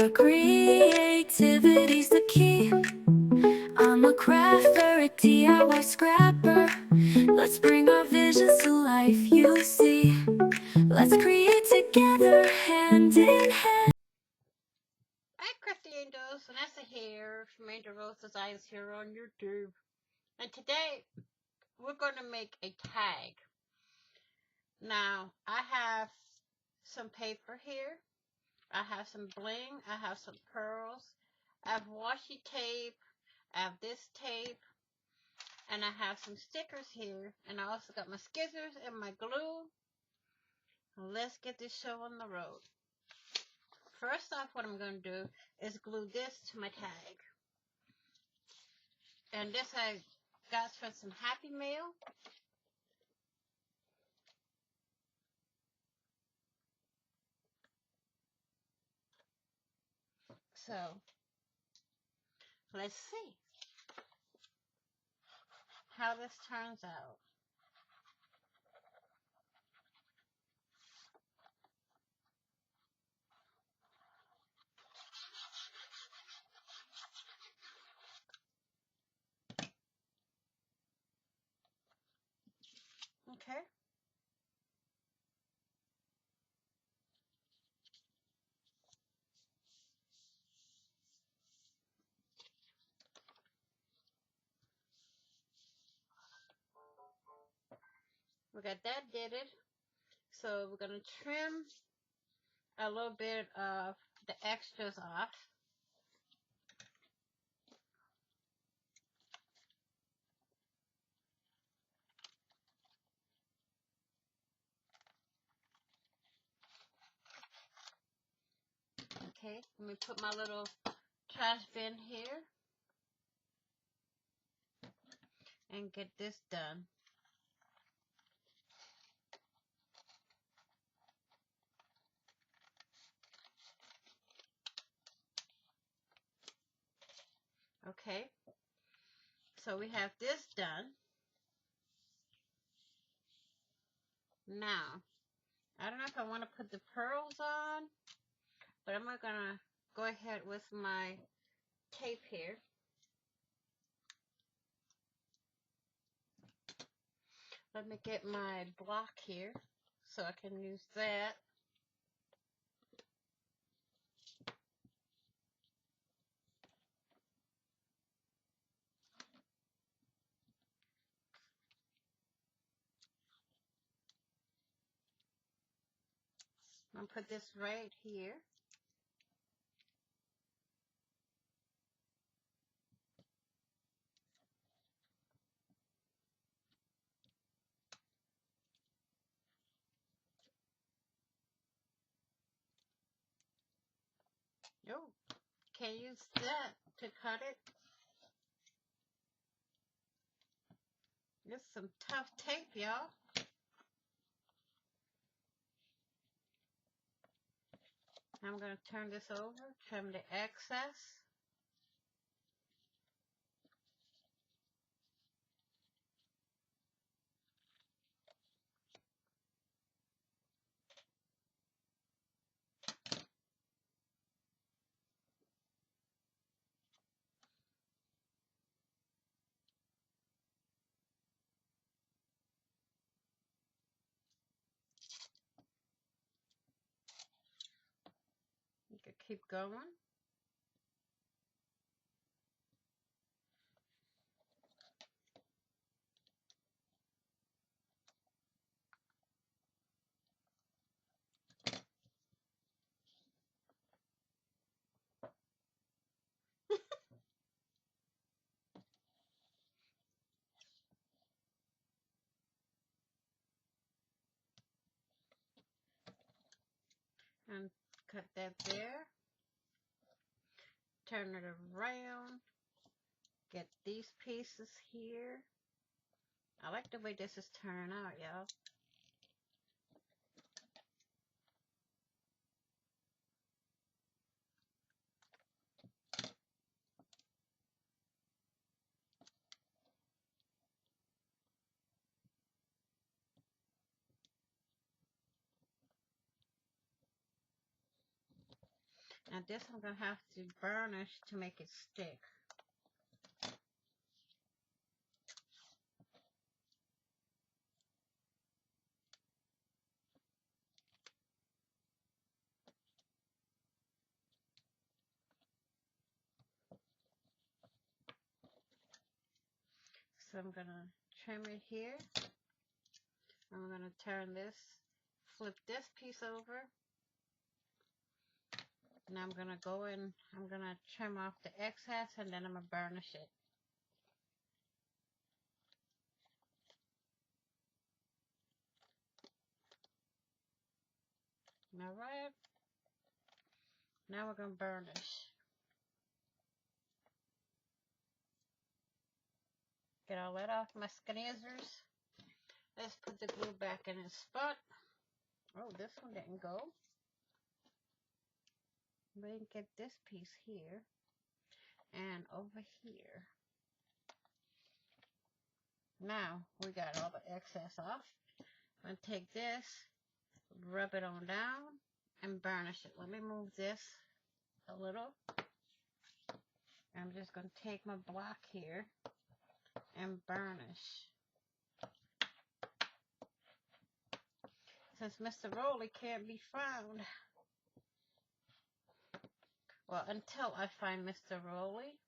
Remember, creativity's the key. I'm a crafter, a DIY scrapper. Let's bring our visions to life, you see. Let's create together, hand in hand. Hi, Crafty Angels, Vanessa here from AngelRose Designs here on YouTube. And today, we're going to make a tag. Now, I have some paper here. I have some bling. I have some pearls. I have washi tape. I have this tape. And I have some stickers here. And I also got my scissors and my glue. Let's get this show on the road. First off, what I'm going to do is glue this to my tag. And this I got from some Happy Mail. So, let's see how this turns out. Okay. We got that did it. So we're going to trim a little bit of the extras off. Okay, let me put my little trash bin here and get this done. Okay, so we have this done. Now, I don't know if I want to put the pearls on, but I'm going to go ahead with my tape here. Let me get my block here so I can use that. I'm going to put this right here. Oh, can't use that to cut it. This is some tough tape, y'all. I'm going to turn this over, trim the excess. You can keep going. And cut that there. Turn it around. Get these pieces here. I like the way this is turning out, y'all. And this I'm going to have to burnish to make it stick. So I'm going to trim it here. I'm going to turn this, flip this piece over. And I'm going to go in, I'm going to trim off the excess and then I'm going to burnish it. Alright. Now we're going to burnish. Get all that off my skinners. Let's put the glue back in its spot. Oh, this one didn't go. We can get this piece here and over here. Now we got all the excess off. I'm going to take this, rub it on down, and burnish it. Let me move this a little. I'm just going to take my block here and burnish. Since Mr. Rolly can't be found, well, until I find Mr. Rolly,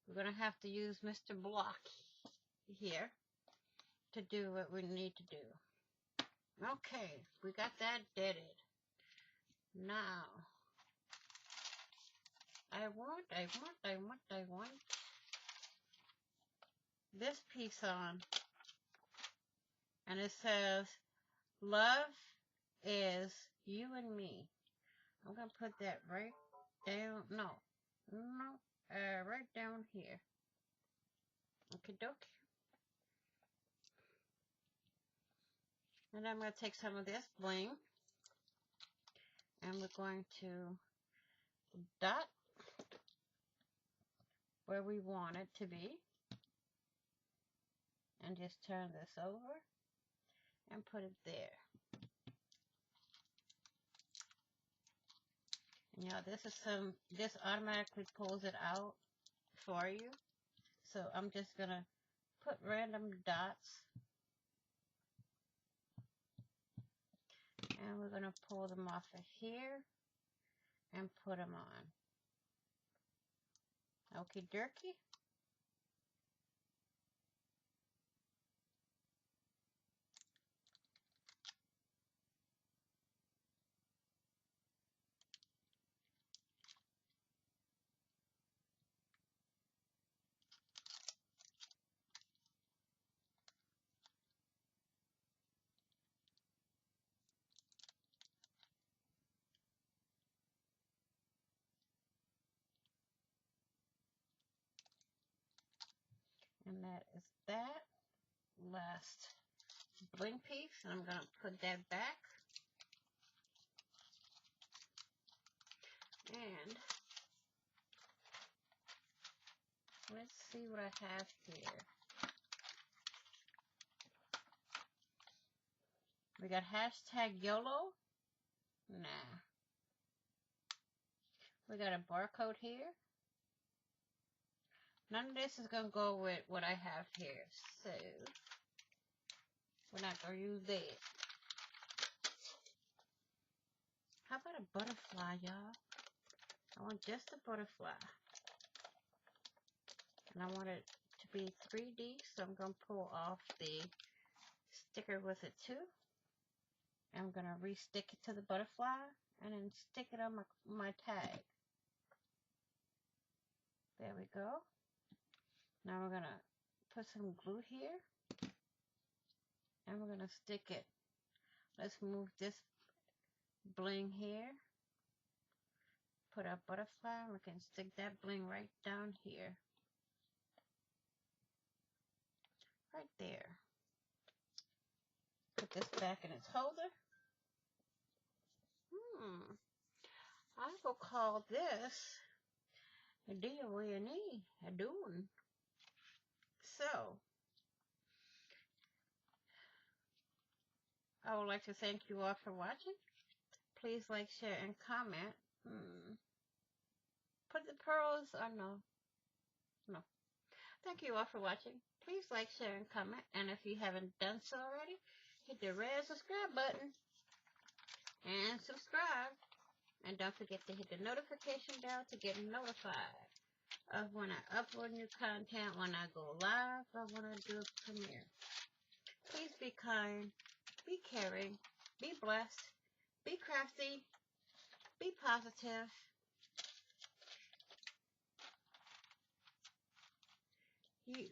we're going to have to use Mr. Block here to do what we need to do. Okay, we got that deaded. Now, I want this piece on. And it says, love is you and me. I'm going to put that right down, right down here. Okay, doke. And I'm going to take some of this bling and we're going to dot where we want it to be. And just turn this over and put it there. And you know, this automatically pulls it out for you. So I'm just going to put random dots. And we're going to pull them off of here and put them on. Okie dokie. And that is that last bling piece. And I'm going to put that back. And let's see what I have here. We got hashtag YOLO. Nah. We got a barcode here. None of this is going to go with what I have here. So, we're not going to use that. How about a butterfly, y'all? I want just a butterfly. And I want it to be 3D, so I'm going to pull off the sticker with it too. I'm going to re-stick it to the butterfly and then stick it on my tag. There we go. Now we're going to put some glue here. And we're going to stick it. Let's move this bling here. Put our butterfly and we can stick that bling right down here. Right there. Put this back in its holder. I will call this a D-O-N-E, a doon. So, I would like to thank you all for watching. Please like, share, and comment. Put the pearls or no? No. Thank you all for watching. Please like, share, and comment. And if you haven't done so already, hit the red subscribe button and subscribe. And don't forget to hit the notification bell to get notified of when I upload new content, when I go live, or when I do a premiere. Please be kind, be caring, be blessed, be crafty, be positive.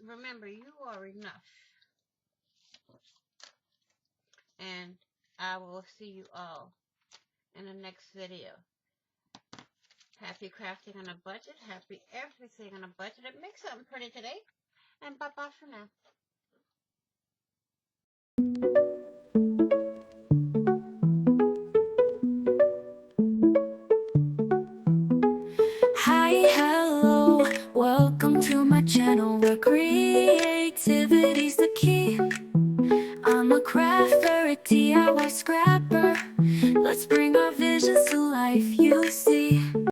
Remember, you are enough. And I will see you all in the next video. Happy crafting on a budget. Happy everything on a budget. And make something pretty today. And bye-bye for now. Hi, hello, welcome to my channel where creativity's the key. I'm a crafter, a DIY scrapper. Let's bring our visions to life, you see.